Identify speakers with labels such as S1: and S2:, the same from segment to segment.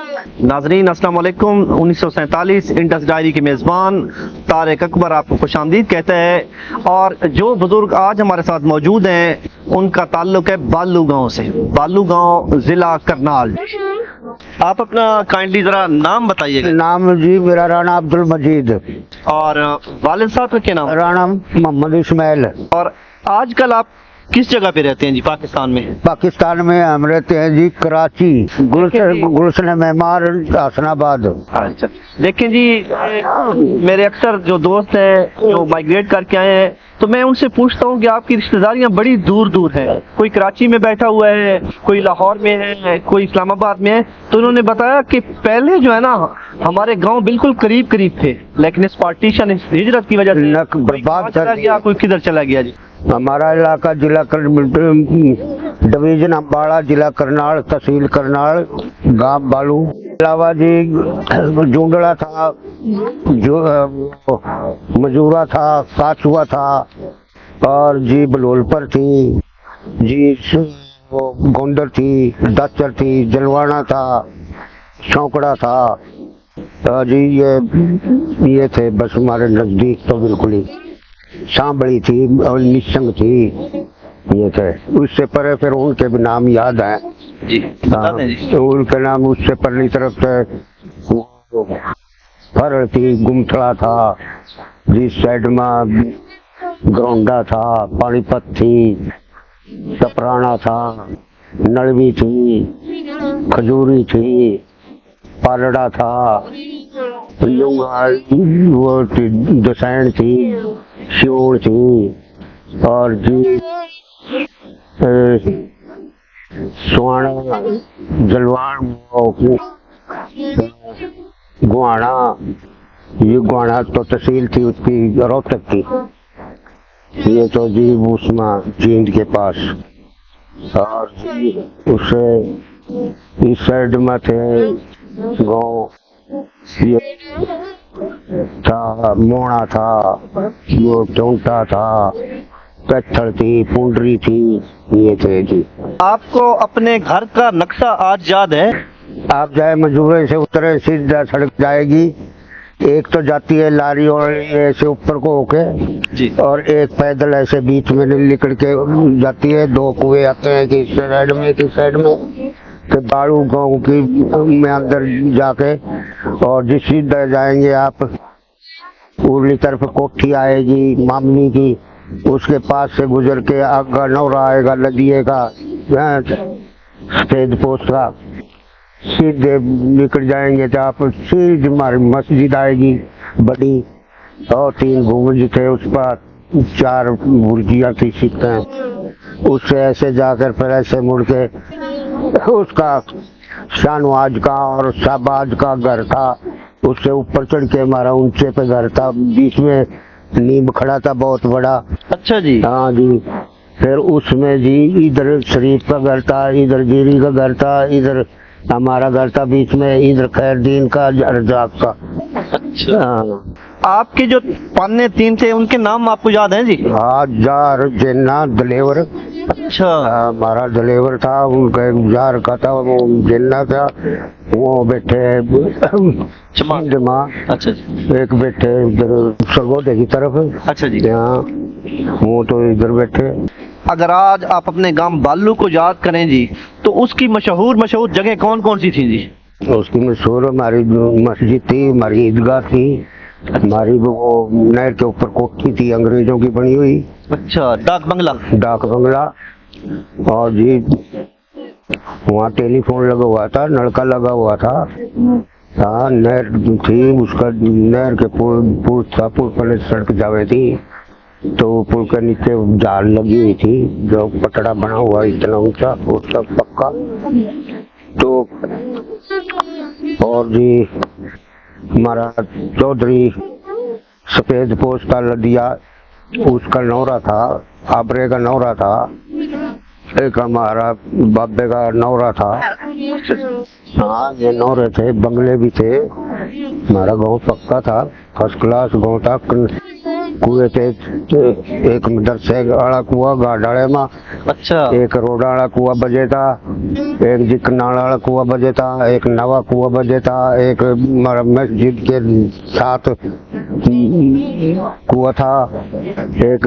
S1: नाजरीन अस्सलाम वालेकुम। 1947 इंडस डायरी के मेज़बान तारिक अकबर आपको खुशामदीद कहते हैं। और जो बुजुर्ग आज हमारे साथ मौजूद हैं उनका ताल्लुक है बालू गांव से। बालू गांव जिला करनाल। आप अपना काइंडली जरा नाम बताइएगा।
S2: नाम जी मेरा राणा अब्दुल मजीद
S1: और वालिद साहब का क्या नाम?
S2: राणा मोहम्मद इस्माइल।
S1: और आजकल आप किस जगह पे रहते हैं जी पाकिस्तान में?
S2: पाकिस्तान में हम रहते हैं जी कराची, गुलशन मेहमान हसनाबाद।
S1: अच्छा, लेकिन जी मेरे अक्सर जो दोस्त हैं जो माइग्रेट करके आए हैं तो मैं उनसे पूछता हूँ कि आपकी रिश्तेदारियाँ बड़ी दूर दूर हैं। कोई कराची में बैठा हुआ है, कोई लाहौर में है, कोई इस्लामाबाद में है। तो उन्होंने बताया कि पहले जो है ना हमारे गांव बिल्कुल करीब करीब थे, लेकिन इस पार्टीशन इस हिजरत की वजह से
S2: बर्बाद
S1: चला गया, कोई किधर चला गया जी।
S2: हमारा इलाका जिला डिवीजन अम्बाड़ा, जिला करनाल, तहसील करनाल, गांव बालू। अलावा जी जूंडड़ा था, जो मजूरा था, काचुआ था, और जी बलोलपर थी जी, गोंदर थी, दाचर थी, जलवाना था, चौकड़ा था जी। ये थे बस हमारे नजदीक तो बिल्कुल ही। सांबड़ी थी और निशंग थी, ये थे। उससे परे फिर उनके भी नाम याद है
S1: जी, बता दें जी।
S2: उनके नाम उससे परली तरफ से फरल थी, गुमथड़ा था, जिस साइड में ग्रोंडा था, पानीपत थी, सपराना था, नलवी थी, खजूरी थी, पालड़ा था, वो दसैन थी, शिवड़ थी, और जी सुहाना, जलवान, गुआना। ये गुआना तो तहसील थी उसकी, रोहतक की। ये तो जी उसमें जींद के पास। और जी उससे इस साइड में थे गाँव, ये था, मोड़ा था, वो चौंटा था, पत्थर थी, पुंडरी थी, ये थे जी।
S1: आपको अपने घर का नक्शा आज याद है?
S2: आप जाए मजूरे से उतरे, सीधा सड़क जाएगी, एक तो जाती है लारी और ऐसे ऊपर को होके जी, और एक पैदल ऐसे बीच में निकल के जाती है। दो कुएं आते हैं कि इस साइड में कि साइड में, कि बाड़ू गांव की में अंदर जाके, और जिस सीधा जाएंगे आप उर्ली तरफ कोठी आएगी मामनी की, उसके पास से गुजर के आगा नौरा आएगा लदिए का, सफेद पोस्ट का। सीधे निकल जाएंगे तो आप सीधे हमारी मस्जिद आएगी बड़ी, और 3 गुंबज थे, उस पर 4 बुर्जियां थी सीटें। उससे ऐसे जाकर फिर ऐसे मुड़ के उसका शाहनवाज का और शाहबाज का घर था। उससे ऊपर चढ़ के हमारा ऊंचे पे घर था, बीच में नींब खड़ा था बहुत बड़ा। अच्छा जी। हाँ जी। फिर उसमें जी इधर शरीफ का घर था, इधर गिरी का घर था, इधर हमारा घर था, बीच में इधर खैरदीन का, रजाक का। अच्छा। हाँ।
S1: आपके जो पाने 3 थे उनके नाम आपको याद हैं जी?
S2: हाँ, जार, जेना, दलेवर।
S1: अच्छा।
S2: हमारा दलेवर था, उनका एक जार का था, वो जेना था, वो बैठे चमा।
S1: अच्छा।
S2: एक बैठे इधर सरगोदे की तरफ। अच्छा जी। यहाँ वो तो इधर बैठे।
S1: अगर आज आप अपने गांव बालू को याद करें जी तो उसकी मशहूर जगह कौन कौन सी थी जी?
S2: उसकी मशहूर हमारी मस्जिद थी, हमारी ईदगाह थी, हमारी वो नहर के ऊपर कोठी थी अंग्रेजों की बनी हुई। अच्छा, डाक बंगला। और जी वहाँ टेलीफोन लगा हुआ था, नलका लगा हुआ था। हाँ, नहर थी, उसका नहर के पुल था, पुल पर सड़क जावे थी, तो पुल के नीचे जाल लगी हुई थी, जो पटड़ा बना हुआ इतना ऊंचा, उसका पक्का। तो और जी हमारा चौधरी सफेद पोष का लदिया, उसका नौरा था, आबरे का नौरा था, एक हमारा बाबे का नौरा था। हाँ, ये नौरे थे, बंगले भी थे। हमारा गांव पक्का था, फर्स्ट क्लास गांव था। कुएं थे, एक मदरसे वाला कुआ गाडाले में,
S1: अच्छा
S2: एक रोड वाला कुआ बजे था, एक जिकनाल वाला कुआ बजे था, एक नवा कुआ बजे था, एक मस्जिद के साथ कुआ था, एक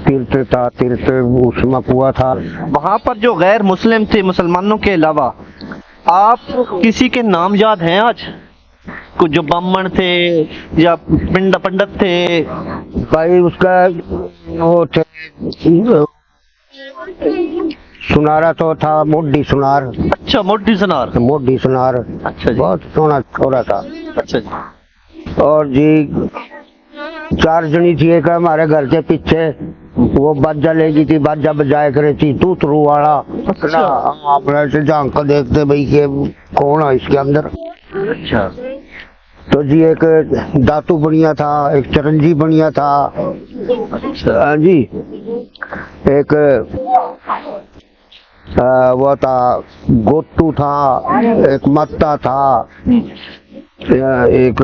S2: तीर्थ था, तीर्थ उसमें कुआ था।
S1: वहाँ पर जो गैर मुस्लिम थे, मुसलमानों के अलावा आप किसी के नाम याद हैं आज? कुछ जो ब्राह्मण थे या पंडित थे?
S2: भाई उसका वो थे, सुनारा तो था, मोडी सुनार।
S1: अच्छा, मोटी सुनार।
S2: मोडी सुनार,
S1: अच्छा जी।
S2: बहुत सोना छोरा था।
S1: अच्छा जी।
S2: और जी 4 जनी थी, एक हमारे घर के पीछे वो बाजा ले गई थी, बाजा बजाए करे थी, तूतरू वाला।
S1: अच्छा।
S2: आप ऐसे झांक कर देखते भाई ये कौन है इसके अंदर।
S1: अच्छा।
S2: तो जी एक दातू बढ़िया था, एक चरंजी बढ़िया था।
S1: अच्छा।
S2: हाँ जी, एक वो था गोटू था, एक मत्ता था, एक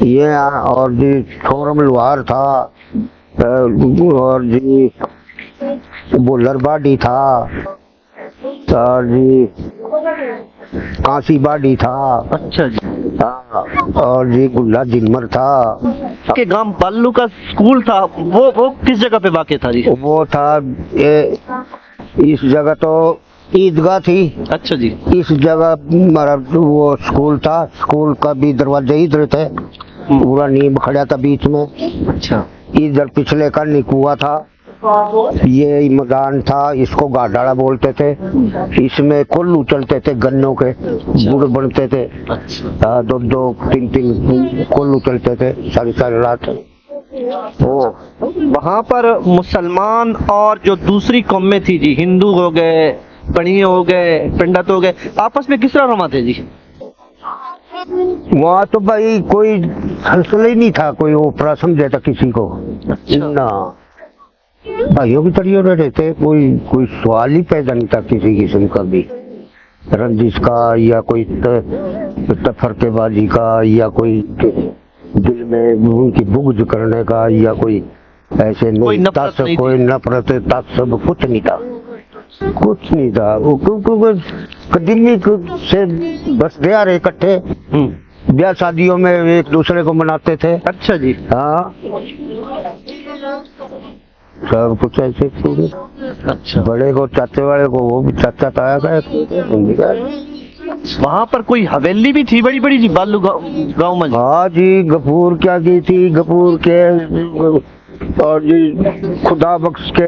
S2: ये और जी छोरम लुहार था, और जी बुल्लर बाडी था, और जी कांसी बाडी था।
S1: अच्छा जी।
S2: हाँ, और जी गुल्ला जिनमर था।
S1: के गांव बालू का स्कूल था, वो किस जगह पे वाक़ था जी?
S2: वो था इस जगह तो ईदगाह थी।
S1: अच्छा जी।
S2: इस जगह हमारा वो स्कूल था, स्कूल का भी दरवाजा इधर थे, पूरा नींब खड़ा था बीच में।
S1: अच्छा।
S2: इधर पिछले का निकुआ था, ये मैदान था, इसको गाडाला बोलते थे। इसमें कोल्लू चलते थे, गन्नों के गुड़ बनते थे।
S1: अच्छा।
S2: 2-2, 3-3 कोल्लू चलते थे सारी सारी रात।
S1: वहाँ पर मुसलमान और जो दूसरी कौमें थी जी, हिंदू हो गए, पढ़िए हो गए, पंडित हो गए, आपस में किस तरह रमाते जी?
S2: वहाँ तो भाई कोई हंसल ही नहीं था, कोई ओपरा समझे था किसी को।
S1: अच्छा।
S2: ना भाइयों की तरह रहते थे, कोई सवाल ही पैदा नहीं था किसी किस्म का भी, रंजिश का या कोई तफरकेबाजी का, या कोई दिल में उनकी बुग़्ज़ करने का, या कोई ऐसे
S1: कोई नफरत नहीं थी।
S2: कोई नफरत तासब कुछ नहीं था, कुछ नहीं था। वो कदीमी से बस दे रहे इकट्ठे, ब्याह शादियों में एक दूसरे को मनाते थे।
S1: अच्छा जी।
S2: हाँ, सब कुछ ऐसे पूरे।
S1: अच्छा।
S2: बड़े को चाचे वाले को वो भी चाचा ताया का।
S1: वहाँ पर कोई हवेली भी थी बड़ी बड़ी जी, बालू गांव में?
S2: हाँ जी, गफूर क्या की थी, गफूर के और जी खुदा बख्श के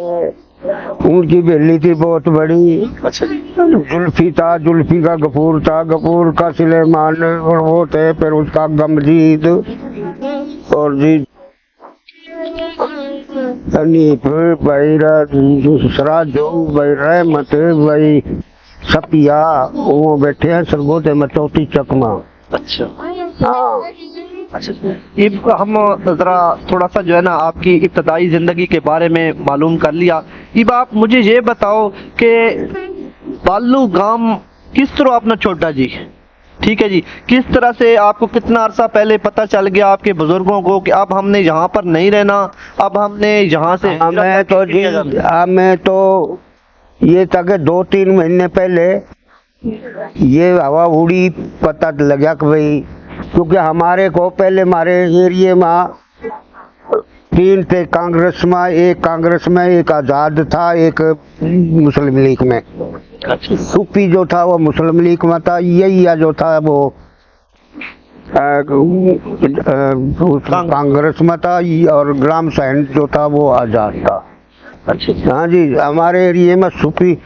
S2: उनकी हवेली थी बहुत बड़ी।
S1: अच्छा जी।
S2: जुल्फी था, जुल्फी का गफूर था, गफूर का सुलेमान और वो थे, फिर उसका गमजीद, और जी हनीफ भाई, सराजो भाई, रहमत भाई, सपिया, वो बैठे हैं सरगोदे में चौथी चकमा।
S1: अच्छा। अच्छा, ये हम जरा थोड़ा सा जो है ना आपकी इब्तदाई जिंदगी के बारे में मालूम कर लिया। अब आप मुझे ये बताओ कि बालू गांव किस तरह अपना छोटा जी, ठीक है जी, किस तरह से आपको कितना अरसा पहले पता चल गया आपके बुजुर्गों को कि अब हमने यहाँ पर नहीं रहना, अब हमने यहाँ से
S2: हमें तो जी, हमें तो ये था कि 2-3 महीने पहले ये हवा उड़ी, पता लगा कि भाई, क्योंकि हमारे को पहले हमारे एरिया में 3 थे कांग्रेस में, एक कांग्रेस में, एक आजाद था, एक मुस्लिम लीग में। सूफी जो था वो मुस्लिम लीग में था, यही जो था वो कांग्रेस में था, और ग्राम सैन जो था वो आजाद था।
S1: अच्छा।
S2: हाँ जी, हमारे एरिया में सूफी,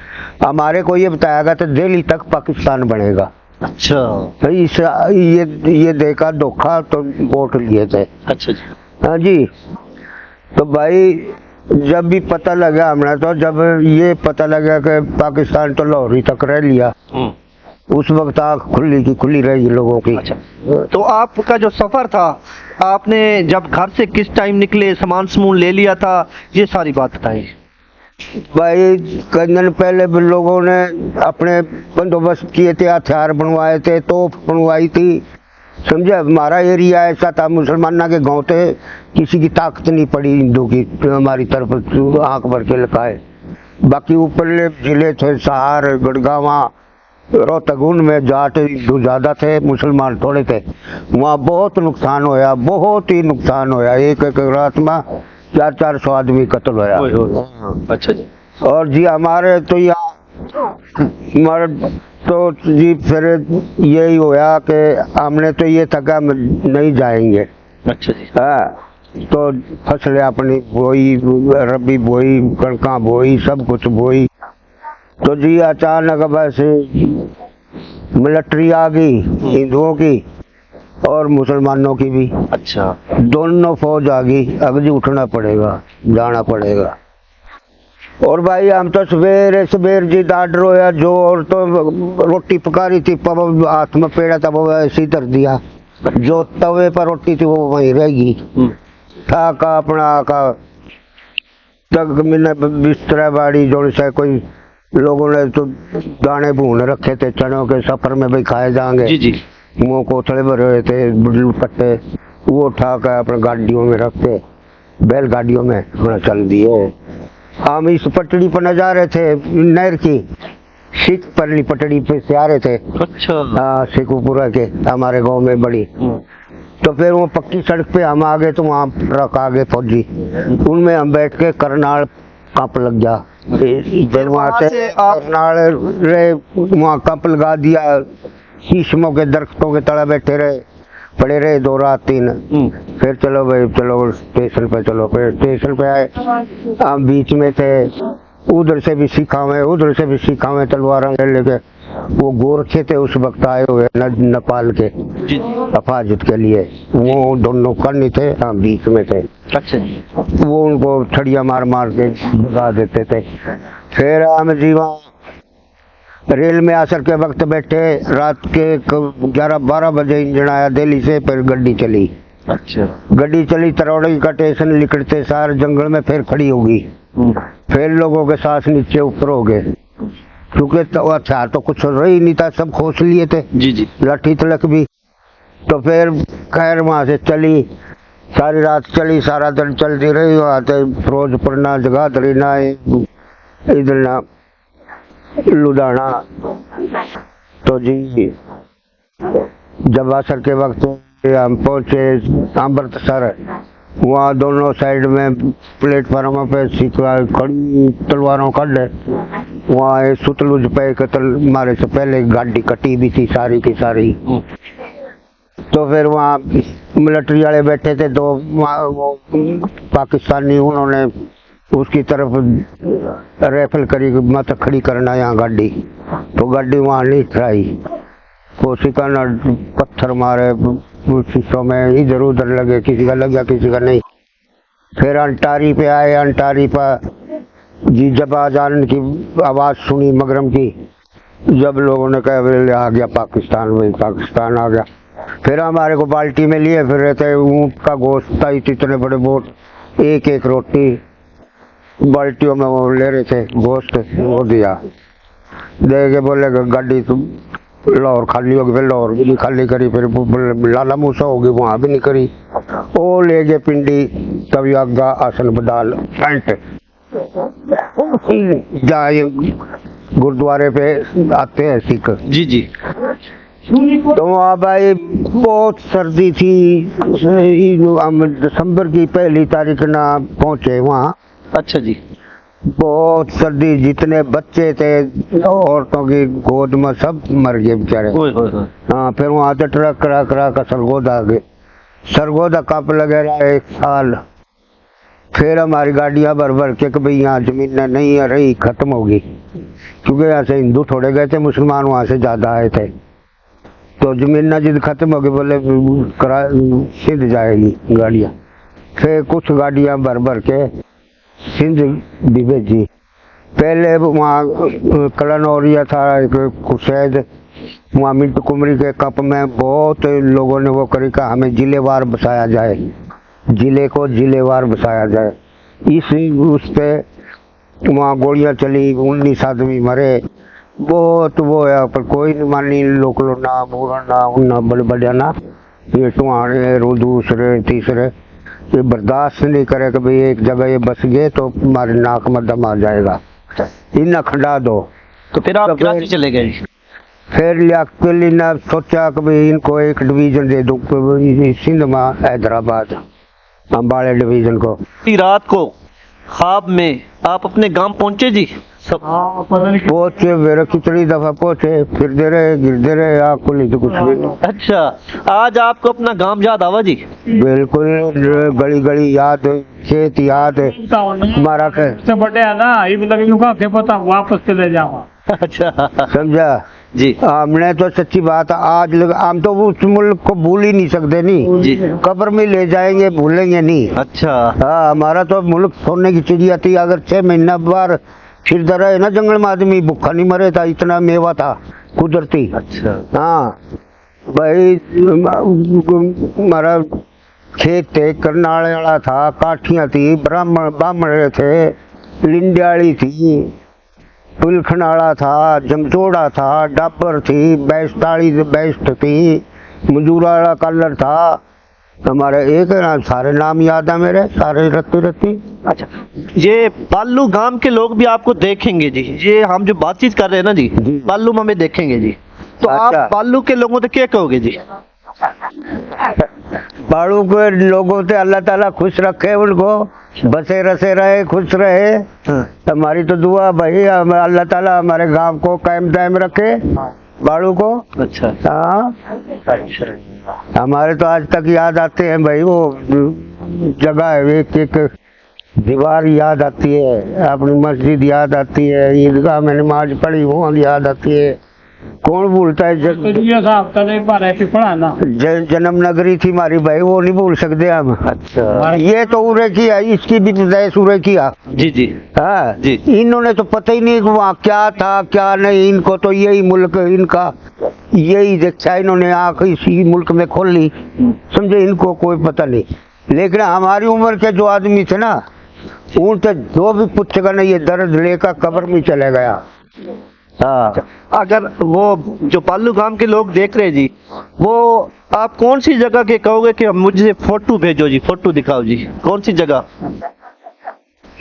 S2: हमारे को ये बताया गया था दिल्ली तक पाकिस्तान बनेगा।
S1: अच्छा।
S2: तो ये देखा धोखा तो वोट लिए थे।
S1: अच्छा जी।
S2: हाँ जी, तो भाई जब भी पता लगा हमने, तो जब ये पता लगा कि पाकिस्तान तो लाहौर ही तक रह लिया, उस वक्त आँख खुली की खुली रही लोगों की।
S1: अच्छा, तो आपका जो सफर था, आपने जब घर से किस टाइम निकले, सामान समून ले लिया था, ये सारी बात बताइए।
S2: भाई कई दिन पहले भी लोगों ने अपने बंदोबस्त किए थे, हथियार बनवाए थे, तोप बनवाई थी, समझे। हमारा एरिया ऐसा था, मुसलमाना के गांव थे, किसी की ताकत नहीं पड़ी हिंदू की हमारी तरफ आंख भर के लखाए। बाकी ऊपरले जिले थे, सहार, गढ़गावा, रोहतक, उनमें जाट हिंदू ज्यादा थे, मुसलमान थोड़े थे। वहाँ बहुत नुकसान होया, बहुत ही नुकसान होया। एक एक रात में 400-400 आदमी कत्ल होया।
S1: अच्छा जी।
S2: और जी हमारे तो यहाँ हमारे तो जी फिर यही होया कि हमने तो ये था कि हम नहीं जाएंगे।
S1: अच्छा जी।
S2: हाँ, तो फसलें अपनी बोई, रबी बोई, कणका बोई, सब कुछ बोई। तो जी अचानक बस मिलिट्री आ गई, हिंदुओं की और मुसलमानों की भी।
S1: अच्छा।
S2: दोनों फौज आ गई। अब जी उठना पड़ेगा, जाना पड़ेगा। और भाई हम तो सवेरे सवेर जी डांट रोया, जो और तो रोटी पका रही थी, पब हाथ में पेड़ा था, वो ऐसे धर दिया। जो तवे पर रोटी थी वो वहीं रहेगी। था का अपना का तक मैंने बिस्तरा बाड़ी जो से कोई लोगों ने तो दाने भून रखे थे चनों के, सफर में भाई खाए जाएंगे।
S1: जी जी।
S2: मुँह कोथड़े भरे हुए थे, पट्टे, वो उठा कर अपने गाड़ियों में रखते, बैलगाड़ियों में अपना चल दिए। हम इस पटड़ी पर न जा रहे थे, नहर की सिख परली पटड़ी पे से आ रहे थे।
S1: अच्छा।
S2: हाँ, सिखपुरा के हमारे गांव में बड़ी। तो फिर वो पक्की सड़क पे हम आ गए, तो वहाँ ट्रक आ गए फौजी, उनमें हम बैठ के करनाल कंप लग गया। फिर वहाँ से करनाल रहे, वहाँ कंप लगा दिया, शीशमों के दरख्तों के तले बैठे रहे, पड़े रहे 2 रात 3। फिर चलो भाई, चलो स्टेशन पे चलो। फिर स्टेशन पे आए, हम बीच में थे, उधर से भी सिखावे, उधर से भी सिखावे, तलवार लेके। वो गोरखे थे उस वक्त आए हुए नेपाल के हिफाजत के लिए, वो दोनों करनी थे, हम बीच में थे।
S1: अच्छा।
S2: वो उनको छड़िया मार मार के भगा देते थे। फिर हम जीवा रेल में असर के वक्त बैठे, रात के 11-12 बजे इंजन आया दिल्ली से, फिर गड्डी चली। अच्छा। गड्डी चली, तरौड़ी का स्टेशन निकलते सार जंगल में फिर खड़ी होगी। फिर लोगों के सांस नीचे ऊपर हो गए, क्योंकि तो हथियार तो कुछ रही नहीं था, सब खोस लिए थे। जी जी। लाठी तलक भी। तो फिर खैर वहां से चली, सारी रात चली, सारा दिन चलती रही। वहां से फिरोजपुर ना, जगाधरी ना, इधर ना लुधियाना। तो जी जब असर के वक्त हम पहुंचे अमृतसर, वहाँ दोनों साइड में प्लेटफार्म पे खड़ी तलवारों कट, वहाँ सुतलुज पे कतल मारे से पहले गाड़ी कटी भी थी सारी की सारी। तो फिर वहाँ मिलिट्री वाले बैठे थे, तो वो पाकिस्तानी, उन्होंने उसकी तरफ रेफल करी, मत खड़ी करना यहाँ गाड़ी। तो गाड़ी वहाँ नहीं ठहराई, कोशिका न पत्थर मारे शीशों में, इधर उधर लगे, किसी का लग गया किसी का नहीं। फिर अंटारी पे आए, अंटारी पर जी जब आजान की आवाज सुनी मगरम की, जब लोगों ने कहा आ गया पाकिस्तान में, पाकिस्तान आ गया। फिर हमारे को बाल्टी में लिए फिर रहते, ऊँट का गोश्त था इतने बड़े बोट, एक एक रोटी बाल्टियों में वो ले रहे थे गोश्त, वो दिया, दे के बोले गाड़ी तुम लाहौर खाली होगी। फिर लाहौर भी नहीं खाली करी, फिर लाला मूसा होगी, वहाँ भी नहीं करी। वो ले गए पिंडी, तभी आगा आसन बदाल पैंट जाए गुरुद्वारे पे आते हैं सिख। जी जी। तो वहाँ भाई बहुत सर्दी थी, हम दिसंबर की 1 तारीख ना पहुँचे वहाँ। अच्छा जी। बहुत सर्दी, जितने बच्चे थे औरतों की गोद में सब मर गए बेचारे। हाँ, फिर वहाँ से ट्रक करा करा कर सरगोदा गए, सरगोदा कप लगे रहा 1 साल। फिर हमारी गाड़ियाँ भर भर के भाई यहाँ जमीन नहीं रही, खत्म होगी, क्योंकि यहाँ से हिंदू थोड़े गए थे, मुसलमान वहाँ से ज्यादा आए थे। तो जमीन जिद खत्म होगी, बोले सिंध जाएगी गाड़ियाँ। फिर कुछ गाड़ियाँ भर भर के सिंध भी भेजी। पहले वहाँ कलनौरिया था एक कुशैद, वहाँ मिंट कुमरी के कप में बहुत लोगों ने वो करी का हमें जिलेवार बसाया जाए, जिले को जिलेवार बसाया जाए। इस उस पे वहाँ गोलियां चली, 19 आदमी मरे, बहुत वो है, पर कोई नहीं मानी, लोकलो ना, बुरा ना, उन्ना बड़े बढ़िया ना, ये टुहाने रो दूसरे तीसरे, ये बर्दाश्त नहीं करे कि भाई एक जगह ये बस गए तो हमारे नाक में दम आ जाएगा, इन्हें खंडा दो।
S1: तो फिर आप कराची चले गए?
S2: फिर लियाकली ने सोचा कि भाई इनको एक डिवीजन दे दो सिंध में, हैदराबाद अम्बाड़े डिवीजन को।
S1: रात को ख्वाब में आप अपने गांव पहुंचे जी? सब
S2: पहुंचे, मेरे कितनी दफा पहुंचे, फिरते रहे गिरते रहे, आपको नहीं तो कुछ भी।
S1: अच्छा, आज आपको अपना गांव याद आवा जी?
S2: बिल्कुल, गली गली याद, खेत याद, हमारा
S3: बड़े है ना, ये मतलब पता वापस चले जाओ।
S1: अच्छा,
S2: समझा
S1: जी।
S2: हमने तो सच्ची बात आज हम तो उस मुल्क को भूल ही नहीं सकते, नहीं
S1: जी।
S2: कब्र में ले जाएंगे, भूलेंगे नहीं।
S1: अच्छा।
S2: हाँ, हमारा तो मुल्क सोने की चिड़िया थी। अगर 6 महीना बार फिरता रहे ना जंगल में, आदमी भूखा नहीं मरे था, इतना मेवा था कुदरती।
S1: अच्छा।
S2: हाँ भाई, हमारा खेत थे, करनाले वाला था, काठियां थी, ब्राह्मण बामण थे, लिंडियाली थी, पुलखनाड़ा था, जमचोड़ा था, डाबर थी, बैस्ताड़ी बेस्ट थी, मजूरा वाला कलर था। हमारे एक नाम, सारे नाम याद है मेरे, सारे रत्ती रत्ती।
S1: अच्छा, ये बालू गांव के लोग भी आपको देखेंगे जी, ये हम जो बातचीत कर रहे हैं ना जी, बालू में हमें देखेंगे जी, तो
S2: अच्छा।
S1: आप बालू के लोगों से क्या कहोगे जी?
S2: बाड़ू के लोगों से अल्लाह ताला खुश रखे, उनको बसे रसे रहे, खुश रहे। हमारी तो दुआ भाई, अल्लाह ताला हमारे गांव को कायम दायम रखे, बाड़ू को।
S1: अच्छा।
S2: हाँ, हमारे तो आज तक याद आते हैं भाई, वो जगह है, एक एक दीवार याद आती है, अपनी मस्जिद याद आती है, ईदगाह में नमाज पढ़ी वो याद आती है। कौन भूलता है? जन्म नगरी थी हमारी भाई, वो नहीं भूल सकते हम।
S1: अच्छा।
S2: ये तो उरे की है, इसकी भी तैस उरे किया।
S1: जी जी।
S2: हाँ
S1: जी।
S2: इन्होंने तो पता ही नहीं कि वहाँ क्या था क्या नहीं, इनको तो यही मुल्क, इनका यही देखा इन्होंने, आंख इसी मुल्क में खोल ली, समझे, इनको कोई पता नहीं। लेकिन हमारी उम्र के जो आदमी थे ना, उनसे जो भी पूछेगा ना, ये दर्द लेकर कब्र में चले गया। हाँ,
S1: अगर वो जो बालू गांव के लोग देख रहे जी, वो आप कौन सी जगह के कहोगे कि मुझे फोटो भेजो जी, फोटो दिखाओ जी, कौन सी जगह?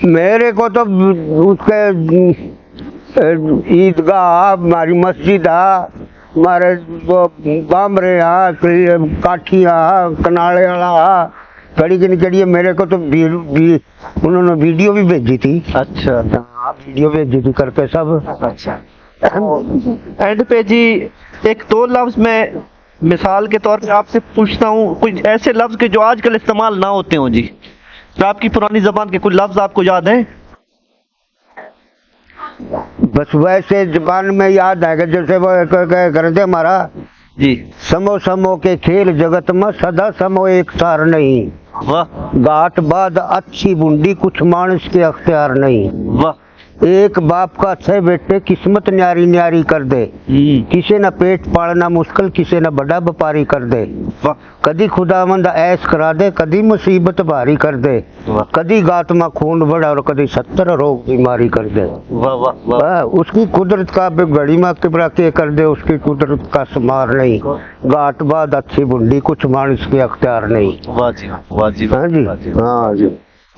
S2: मेरे को तो उसके ईदगाह, हमारी मस्जिद, हमारे वो बामरे, काठिया, कनाड़े वाला, कड़ी की निकड़ी, मेरे को तो उन्होंने वीडियो भी भेजी थी।
S1: अच्छा।
S2: वीडियो भेजी थी करके सब।
S1: अच्छा। एंड पे जी एक दो लफ्ज मैं मिसाल के तौर पे आपसे पूछता हूँ, कुछ ऐसे लफ्ज के जो आजकल इस्तेमाल ना होते हो जी, तो आपकी पुरानी जबान के कुछ लफ्ज आपको याद हैं?
S2: बस वैसे जबान में याद आएगा, जैसे वो करते हमारा
S1: जी।
S2: समो समो के खेल जगत में सदा समो एक सार नहीं,
S1: वाह
S2: गाट बाद अच्छी बुंडी कुछ मानस के अख्तियार नहीं।
S1: वाह।
S2: एक बाप का 6 बेटे किस्मत न्यारी न्यारी कर दे, किसे न पेट पालना मुश्किल, किसे न बड़ा व्यापारी कर दे।
S1: वाह।
S2: कदी खुदावंद ऐश करा दे, कदी मुसीबत भारी कर दे, कदी गात में खून बढ़ा और कदी 70 रोग बीमारी कर दे।
S1: वाह वाह वाह।
S2: उसकी कुदरत का घड़ी में किबरा के कर दे, उसकी कुदरत का समार नहीं, गाट बाद अच्छी बुंडी कुछ मानस के अख्तियार नहीं।
S1: वाह जी वाह जी।
S2: हाँ जी, हाँ जी।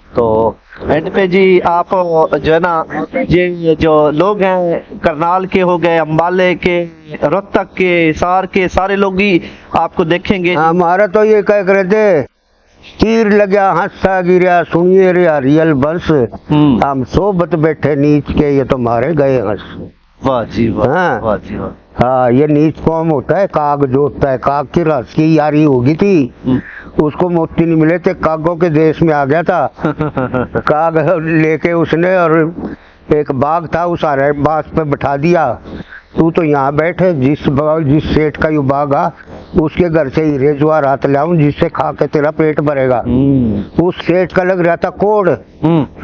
S1: तो एंड पे जी आप जो है ना, ये जो लोग हैं करनाल के हो गए, अम्बाले के, रोहतक के, हिसार के, सारे लोग ही आपको देखेंगे।
S2: हमारा तो ये कह रहे थे, तीर लगा हंसा गिरा सुनिए रे रियल बंस, हम सोबत बैठे नीच के ये तो मारे गए हंस।
S1: वाह जी वाह।
S2: हाँ।
S1: वाह जी वाह।
S2: हाँ, ये नीच कौम होता है, काग जो होता है, काग की रस की यारी होगी थी, उसको मोती नहीं मिले थे, कागों के देश में आ गया था। काग लेके उसने, और एक बाग था, उस सारे बाग पे बैठा दिया, तू तो यहाँ बैठे, जिस सेठ का ये बाग आ, उसके घर से हीरे जवाहरात लाऊं जिससे खा के तेरा पेट भरेगा। उस सेठ का लग रहा था कोड़,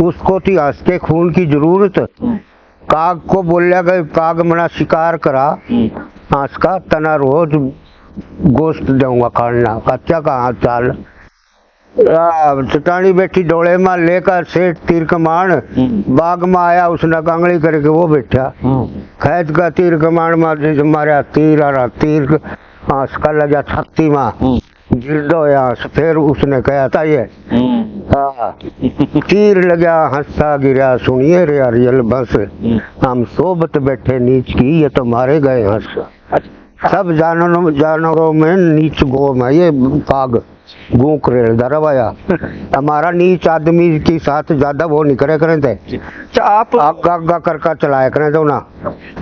S2: उसको थी हंस के खून की जरूरत। काग को बोलिया गया, काग मना शिकार करा, हंस का तना रोज गोश्त दूंगा खाना, कच्चा कहाँ चाल। चटानी बैठी डोले में लेकर सेठ तीर कमान, बाग में आया, उसने कांगड़ी करके वो बैठा, खैच का तीर कमान में मारे तीर, और तीर हंस का लगा छत्ती में, गिर होया, फिर उसने कहा था ये हाँ, तीर लगा हंसा गिरा, सुनिए रे अरियल बस, हम सोबत बैठे नीच की, ये तो मारे गए हंस। सब जानवरों में नीच गोम है ये काग, गू करेल दरवाया। हमारा नीच आदमी के साथ ज्यादा वो नहीं करे करें थे,
S1: अच्छा, आप
S2: आगा आगा करके चलाया करें तो ना।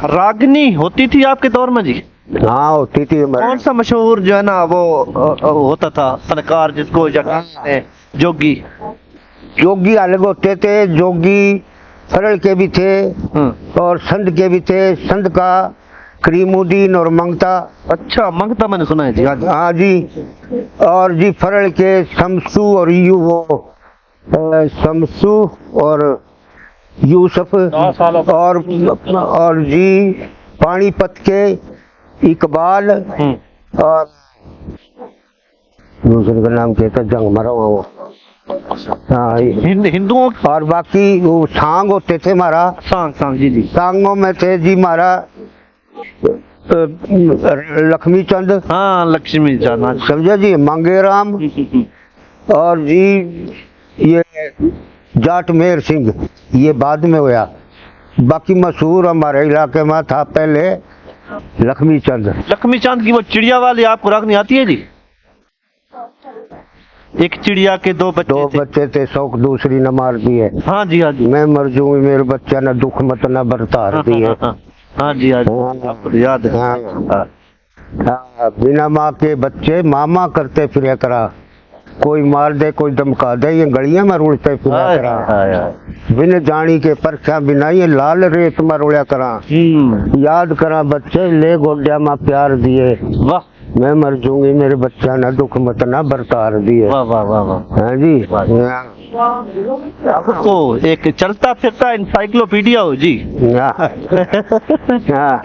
S1: रागनी होती थी आपके दौर में जी?
S2: हाँ होती थी।
S1: कौन सा मशहूर जो है ना वो होता था फनकार जिसको जोगी?
S2: जोगी अलग होते थे, जोगी सरल के भी थे और संत के भी थे। संत का करीमुद्दीन और मंगता।
S1: अच्छा, मंगता मैंने सुना है जी।
S2: हाँ जी। और जी फरल के शमसू और शमसू और यूसुफ, और जी पानीपत के इकबाल, और दूसरे का नाम कहता जंग मरा हुआ वो। हाँ
S1: हिंदुओं
S2: और बाकी वो सांग होते थे हमारा।
S1: सांग जी जी।
S2: सांगों में थे जी हमारा लक्ष्मी चंद।
S1: हाँ, लक्ष्मी चंद
S2: समझे जी, मांगेराम, और जी ये जाट मेहर सिंह, ये बाद में हुआ। बाकी मशहूर हमारे इलाके में था पहले लक्ष्मी चंद।
S1: लक्ष्मी चंद की वो चिड़िया वाली आपको रागनी आती है जी? एक चिड़िया के दो
S2: बच्चे थे, शौक दूसरी न मार दिए।
S1: हाँ जी, हाँ जी।
S2: मैं मर जाऊंगी मेरे बच्चा न दुख मत न बरतार दिए।
S1: हाँ जी, हाँ जी, आपको याद है।
S2: हाँ, बिना माँ के बच्चे मामा करते फिर करा, कोई मार दे कोई धमका दे, ये गलियां में रुलते फिर करा। बिन जानी के परखा बिना ये लाल रेत में रुलिया करा। याद करा बच्चे ले गोड्या माँ प्यार दिए,
S1: वाह।
S2: मैं मर जाऊंगी मेरे बच्चा ना दुख मत ना बरतार दिए।
S1: वाह वाह वाह वाह।
S2: हाँ जी।
S1: तो एक चलता फिरता इंसाइक्लोपीडिया हो जी।
S2: हाँ।